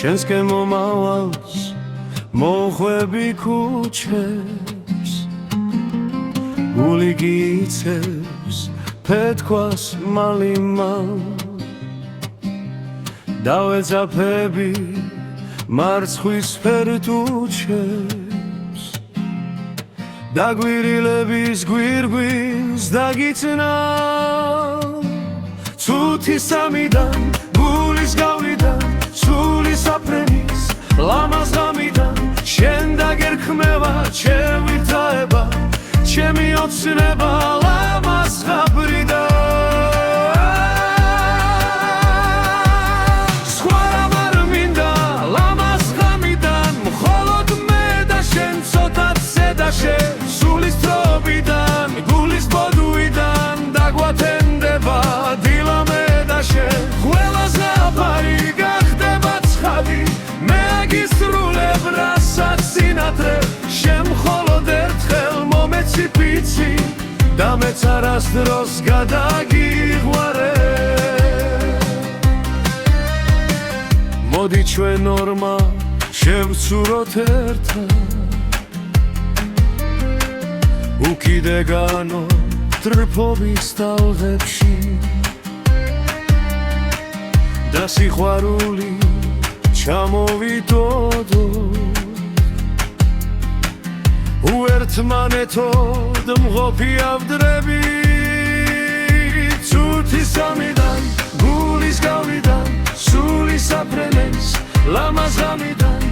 შენსკენ მომავალს მოხვები ქუჩებს გული გიცევს ფეთქვას მალიმალ დავეძაფები მარცხვის ფერტუჩებს დაგვირილების გვირგვინს დაგიწნა ცუთი სამიდან გულის გავლიდან სული საფრენის ლამაზ ღამიდან შენ დაგერქმევა შევირთაება ჩემი ოცნება ლამაზ ღაბრიდან სხვა რამარ მინდა ლამაზ ღამიდან მხოლოდ მე და შენ ცოტად ზედაშე სულის თრობიდან გულის ბოდუიდან დაგვათენდება დილა მე და შენ ყველა ზაფარი გახდება ცხადი მე აგისრულებ რასაც სინათლე შენ მხოლოდ ერთხელ მომეცი პიცი და მეც არასდროს გადაგიღვარე მოდი ჩვენ ორმა შევცუროთ ერთად უკიდეგანო ტრფობის ტალღებში და სიყვარული ჩამოვიდოდო უერთმანეთოდ მღოფი ავდრები ცუთი სამიდან გულის გავლიდან სული საფრენეს ლამაზ ღამიდან